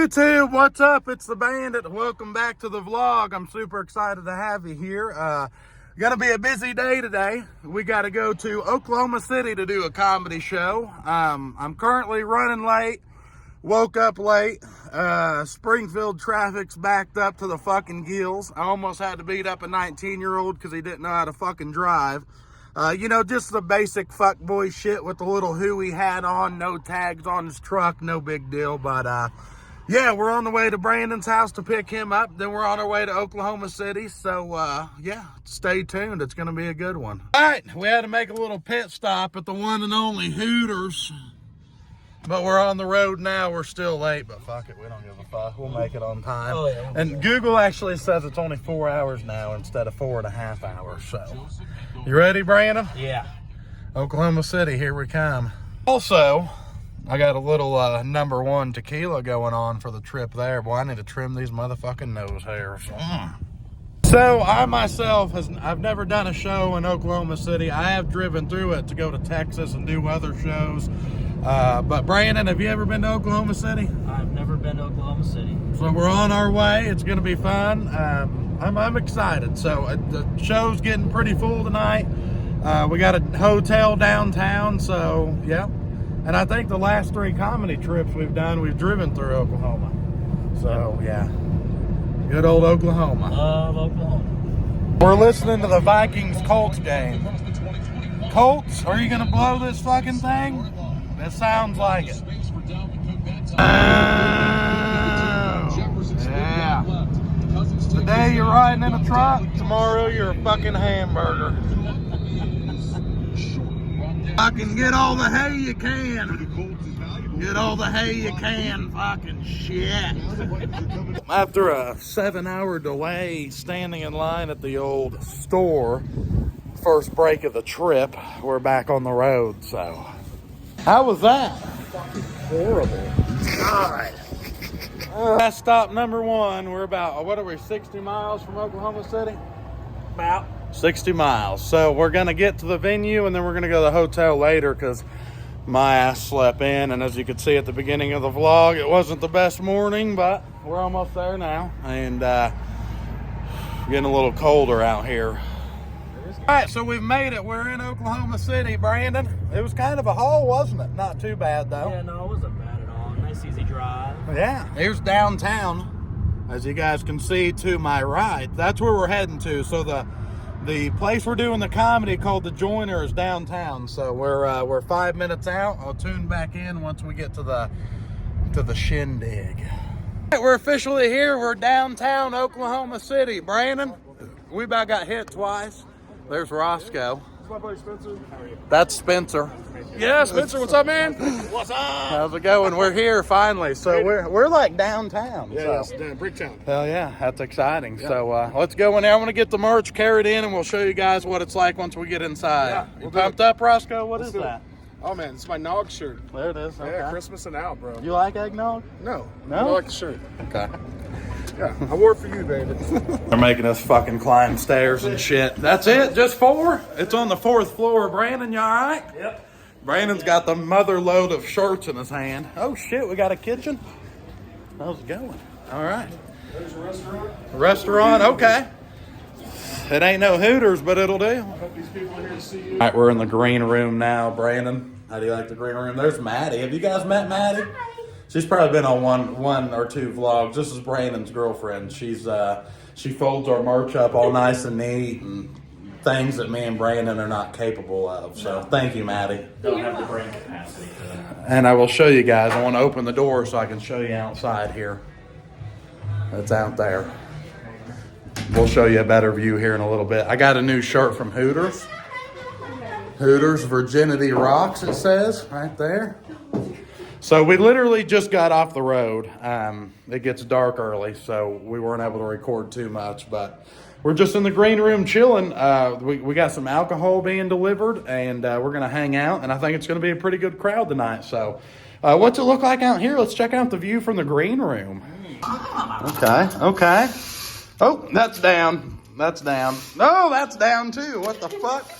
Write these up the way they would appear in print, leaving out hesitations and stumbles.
YouTube, what's up? It's the Bandit. Welcome back to the vlog. I'm super excited to have you here. Gonna be a busy day today. We got to go to Oklahoma City to do a comedy show. I'm currently running late. Woke up late. Springfield traffic's backed up to the fucking gills. I almost had to beat up a 19-year-old because he didn't know how to fucking drive. You know, just the basic fuckboy shit with the little Huey hat on, no tags on his truck, no big deal. But yeah, we're on the way to Brandon's house to pick him up. Then we're on our way to Oklahoma City. So yeah, stay tuned. It's gonna be a good one. All right, we had to make a little pit stop at the one and only Hooters. But we're on the road now. We're still late, but fuck it, we don't give a fuck. We'll make it on time. Oh, yeah. And Google actually says it's only 4 hours now instead of 4.5 hours. So, you ready, Brandon? Yeah. Oklahoma City, here we come. Also, I got a little #1 tequila going on for the trip there. Boy, I need to trim these motherfucking nose hairs. So I myself, I've never done a show in Oklahoma City. I have driven through it to go to Texas and do other shows. But Brandon, have you ever been to Oklahoma City? I've never been to Oklahoma City. So we're on our way. It's going to be fun. I'm excited. So the show's getting pretty full tonight. We got a hotel downtown. So yeah. And I think the last 3 comedy trips we've done, we've driven through Oklahoma. So yeah, good old Oklahoma. Love Oklahoma. We're listening to the Vikings-Colts game. Colts, are you going to blow this fucking thing? It sounds like it. Yeah. Today you're riding in a truck, tomorrow you're a fucking hamburger. Fucking get all the hay you can. Get all the hay you can, fucking shit. After a 7-hour delay standing in line at the old store, first break of the trip, we're back on the road, so. How was that? Fucking horrible. God. Last stop #1. We're about, what are we, 60 miles from Oklahoma City? About 60 miles. So we're going to get to the venue and then we're going to go to the hotel later because my ass slept in. And as you could see at the beginning of the vlog, it wasn't the best morning, but we're almost there now. And getting a little colder out here. All right, so we've made it. We're in Oklahoma City, Brandon. It was kind of a haul, wasn't it? Not too bad, though. Yeah, no, it wasn't bad at all. Nice, easy drive. Yeah, here's downtown. As you guys can see to my right, that's where we're heading to. So the place we're doing the comedy called The Joiner is downtown. So we're 5 minutes out. I'll tune back in once we get to the shindig. All right, we're officially here. We're downtown Oklahoma City. Brandon, we about got hit twice. There's Roscoe. That's my buddy Spencer. How are you? That's Spencer. Yeah, Spencer, what's up, man? What's up? How's it going? We're here finally. So we're like downtown. Yeah, so. yeah, Bricktown. Hell yeah, that's exciting. Yeah. So let's go in there. I want to get the merch carried in, and we'll show you guys what it's like once we get inside. Yeah, you pumped up, Roscoe? What is that? Oh man, it's my Nog shirt. There it is. Okay. Yeah, Christmas and out, bro. You like eggnog? No. No? I like the shirt. Okay. Yeah, I wore it for you, baby. They're making us fucking climb stairs and shit. That's it? Just 4? It's on the 4th floor. Brandon, you all right? Yep. Brandon's got the mother load of shirts in his hand. Oh shit, we got a kitchen? How's it going? All right. There's a restaurant. Restaurant, okay. It ain't no Hooters, but it'll do. I hope these people are here to see you. All right, we're in the green room now. Brandon, how do you like the green room? There's Maddie. Have you guys met Maddie? She's probably been on one or two vlogs. This is Brandon's girlfriend. She's she folds our merch up all nice and neat and things that me and Brandon are not capable of. So thank you, Maddie. Don't have the brain capacity for that. And I will show you guys. I want to open the door so I can show you outside here. It's out there. We'll show you a better view here in a little bit. I got a new shirt from Hooters. Hooters Virginity Rocks, it says right there. So we literally just got off the road. It gets dark early, so we weren't able to record too much, but we're just in the green room chilling. We got some alcohol being delivered, and we're going to hang out, and I think it's going to be a pretty good crowd tonight. So what's it look like out here? Let's check out the view from the green room. Okay. Oh, that's down. That's down. Oh, that's down too. What the fuck?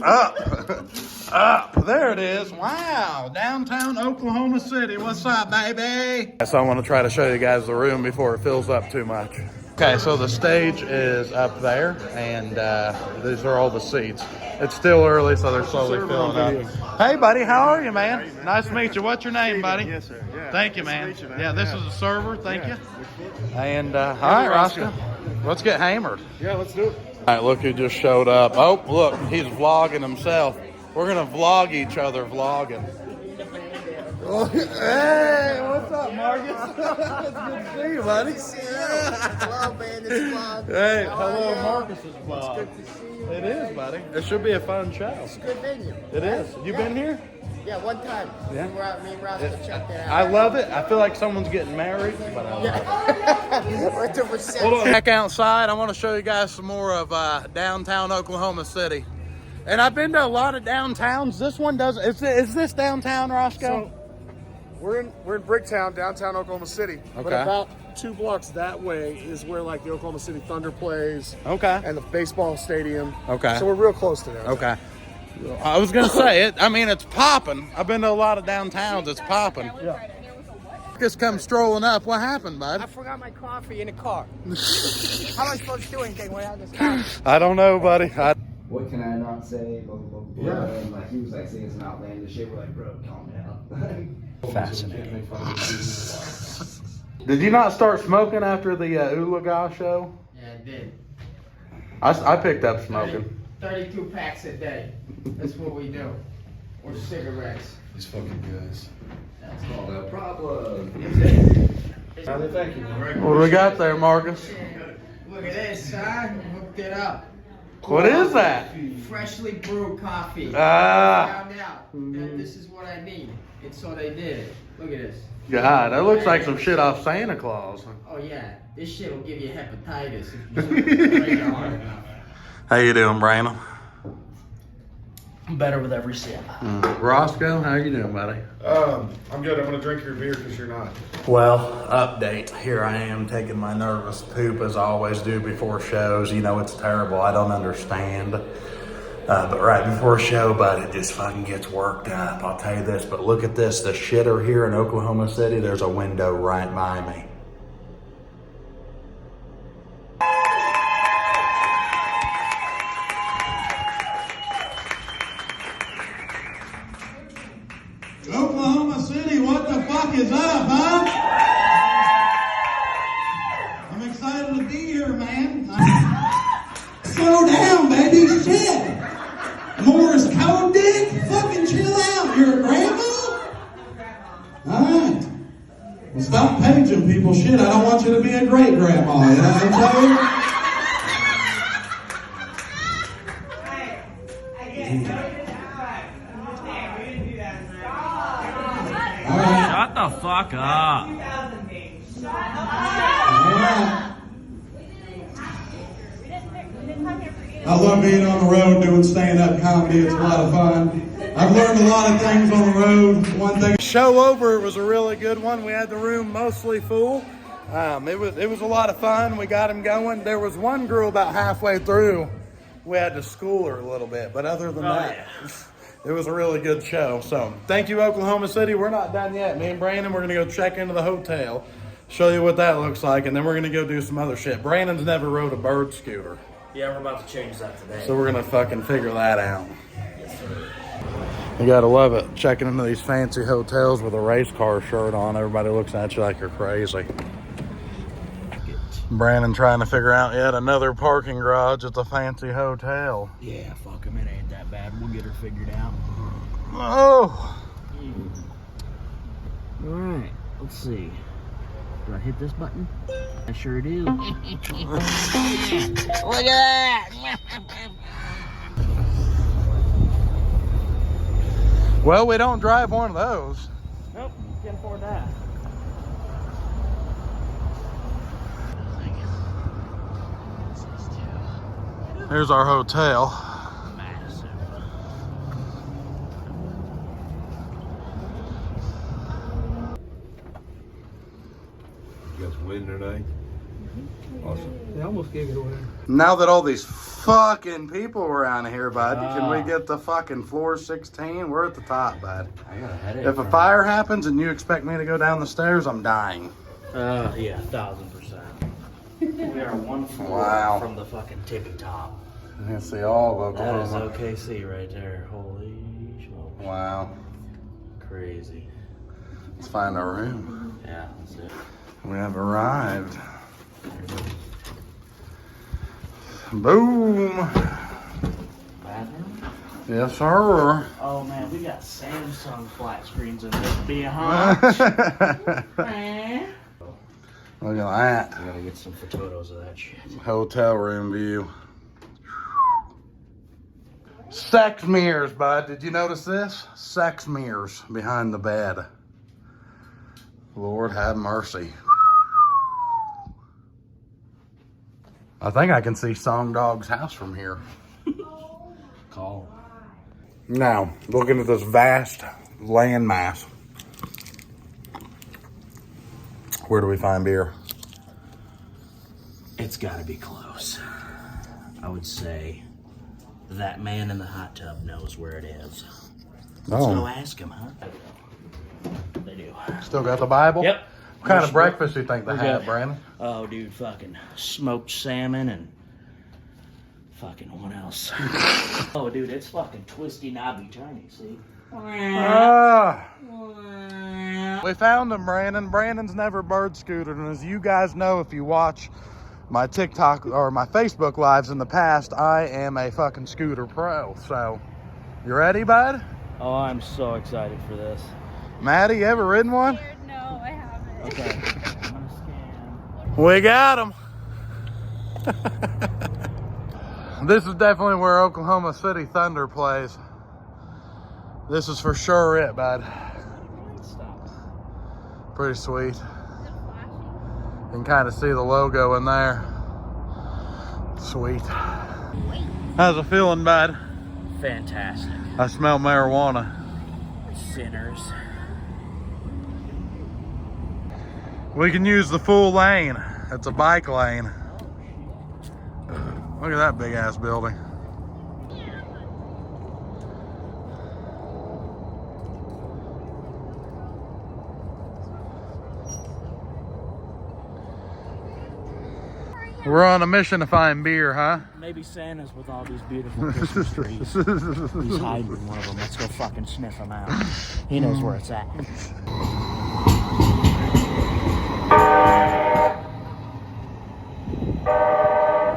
Up. There it is. Wow. Downtown Oklahoma City. What's up, baby? So I want to try to show you guys the room before it fills up too much. Okay, so the stage is up there, and these are all the seats. It's still early, so they're slowly filling up. Hey, buddy, how are you, man? Nice to meet you. What's your name, buddy? Yes, sir. Yeah. Thank you, man. Nice to meet you, man. Yeah, this Yeah. is a server. Thank Yeah. you. And all right, Roscoe, let's get hammered. Yeah, let's do it. All right, look who just showed up. Oh, look, he's vlogging himself. We're gonna vlog each other vlogging. Hey, what's up, Marcus? It's good to see you, buddy. Hello, Bandits Vlog. Hey, How are hello, you? Marcus's vlog. Good to see you. It is, buddy. It should be a fun show. It's a good venue. It is. You been here? Yeah, one time. Yeah. Me and Roscoe checked it out. I love it. I feel like someone's getting married, but I love it. Yeah. We're at the reception. Back outside, I want to show you guys some more of downtown Oklahoma City. And I've been to a lot of downtowns. This one doesn't. Is this downtown, Roscoe? So, we're in Bricktown, downtown Oklahoma City. But Okay. about 2 blocks that way is where like the Oklahoma City Thunder plays Okay. and the baseball stadium. Okay. So we're real close to there. Okay. I was gonna say it. I mean, it's popping. I've been to a lot of downtowns. It's popping. Yeah. Just come strolling up. What happened, I bud? forgot my coffee in the car. How am I supposed to do anything without this coffee? I don't know, buddy. What can I not say? Blah, blah, blah, blah. Yeah. And like he was like saying some outlandish shit. We're like, bro, calm down. Fascinating. Did you not start smoking after the Ulaga show? Yeah, I did. I picked up smoking. 32 packs a day. That's what we do. Or cigarettes. These fucking guys. That's called a problem. Thank you. What do we got there, Marcus? Look at this, son. Hooked it up. What is that? Freshly brewed coffee. Ah. Found out that this is what I need. And so they did it. Look at this. God, that looks like some shit off Santa Claus. Oh yeah, this shit will give you hepatitis if you drink it hard enough. How you doing, Brandon? Better with every sip. Roscoe, how you doing, buddy? I'm good. I'm gonna drink your beer because you're not. Well, update. Here I am taking my nervous poop as I always do before shows. You know, it's terrible. I don't understand. But right before a show, but it just fucking gets worked up. I'll tell you this, but look at this. The shitter here in Oklahoma City, there's a window right by me. Oklahoma City, what the fuck is up, huh? I'm excited to be here, man. Slow down, baby. Shit. Morris code dick? Fucking chill out. You're a grandma? Alright. Well, stop paging people. Shit, I don't want you to be a great grandma. You know what I'm saying? Alright. Shut the fuck up. Alright. I love being on the road doing stand-up comedy. It's a lot of fun. I've learned a lot of things on the road. One thing. Show over. It was a really good one. We had the room mostly full. It was a lot of fun. We got him going. There was one girl about halfway through. We had to school her a little bit, but other than that, it was a really good show. So thank you, Oklahoma City. We're not done yet. Me and Brandon, we're gonna go check into the hotel, show you what that looks like, and then we're gonna go do some other shit. Brandon's never rode a bird scooter. Yeah, we're about to change that today. So we're gonna fucking figure that out. You gotta love it. Checking into these fancy hotels with a race car shirt on. Everybody looks at you like you're crazy. Brandon trying to figure out yet another parking garage at the fancy hotel. Yeah, fuck him. It ain't that bad. We'll get her figured out. Oh! Alright, let's see. Do I hit this button? I sure do. Look at that! Well, we don't drive one of those. Nope, can't afford that. Here's our hotel. Massive. You guys win tonight? They almost gave it away. Now that all these fucking people around here, bud, can we get the fucking floor 16? We're at the top, bud. I got a headache. If a fire happens and you expect me to go down the stairs, I'm dying. Yeah, 1000%. We are one floor Wow. from the fucking tippy top. You can see all of That is Oklahoma. OKC right there. Holy smokes. Wow. Crazy. Let's find our room. Yeah, that's it. We have arrived. Boom. Bathroom? Yes, sir. Oh man, we got Samsung flat screens in this bitch. Look at that. I gotta get some photos of that shit. Hotel room view. Sex mirrors, bud. Did you notice this? Sex mirrors behind the bed. Lord have mercy. I think I can see Song Dog's house from here. Call. Now, looking at this vast land mass, where do we find beer? It's gotta be close. I would say that man in the hot tub knows where it is. Let's go ask him, huh? They do. Still got the Bible? Yep. What kind of breakfast do you think they We're have, good. Brandon? Oh, dude, fucking smoked salmon and fucking what else? Oh, dude, it's fucking twisty, knobby, turny, see? Ah. We found him, Brandon. Brandon's never bird scooted, and as you guys know, if you watch my TikTok or my Facebook lives in the past, I am a fucking scooter pro. So, you ready, bud? Oh, I'm so excited for this. Maddie, you ever ridden one? No, I haven't. Okay. I'm gonna scan. We got him. This is definitely where Oklahoma City Thunder plays. This is for sure it, bud. Stop. Pretty sweet. Is it flashing? You can kind of see the logo in there. Sweet. How's it feeling, bud? Fantastic. I smell marijuana. Sinners. We can use the full lane. It's a bike lane. Look at that big ass building. We're on a mission to find beer, huh? Maybe Santa's with all these beautiful Christmas trees. He's hiding in one of them. Let's go fucking sniff him out. He knows where it's at.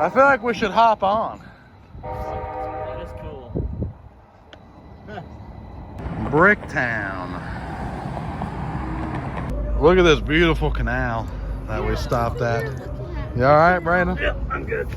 I feel like we should hop on. That is cool. Bricktown. Look at this beautiful canal that we stopped at. You all right, Brandon? Yep, I'm good.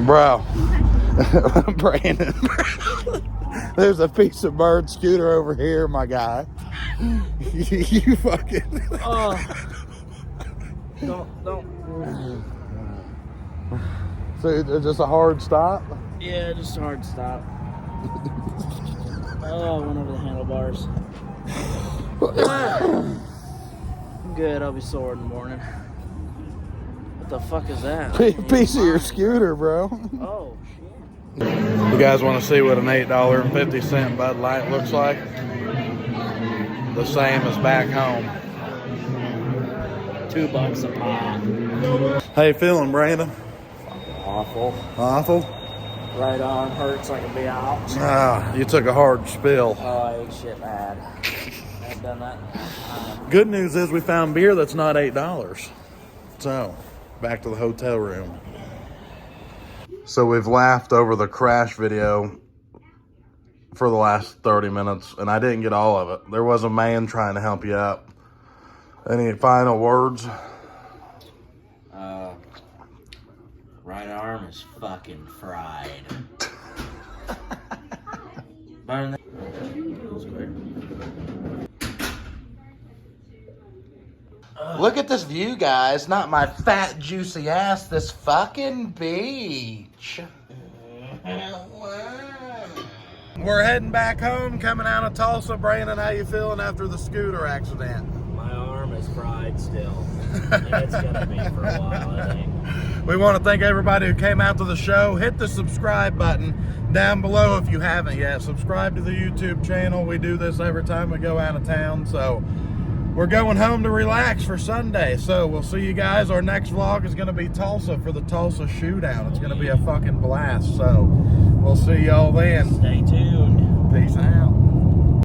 Bro. Brandon. There's a piece of bird scooter over here, my guy. You fucking... Don't. So it's just a hard stop? Yeah, just a hard stop. Oh, I went over the handlebars. I'm good, I'll be sore in the morning. What the fuck is that? Piece of your scooter, bro. Oh, shit. You guys want to see what an $8.50 Bud Light looks like? The same as back home. $2 a pop. How you feeling, Brandon? Awful. Awful? Right arm hurts like a bee out. Ah, you took a hard spill. Oh, I ate shit bad. I've done that. Good news is we found beer that's not $8. So, back to the hotel room. So we've laughed over the crash video for the last 30 minutes, and I didn't get all of it. There was a man trying to help you out. Any final words? Right arm is fucking fried. Better than that. Look at this view, guys. Not my fat, juicy ass. This fucking beach. We're heading back home, coming out of Tulsa. Brandon, how you feeling after the scooter accident? My arm is fried still. And it's gonna be for a while, I think. We want to thank everybody who came out to the show. Hit the subscribe button down below if you haven't yet. Subscribe to the YouTube channel. We do this every time we go out of town. So we're going home to relax for Sunday. So we'll see you guys. Our next vlog is going to be Tulsa for the Tulsa Shootout. It's going to be a fucking blast. So we'll see y'all then. Stay tuned. Peace out.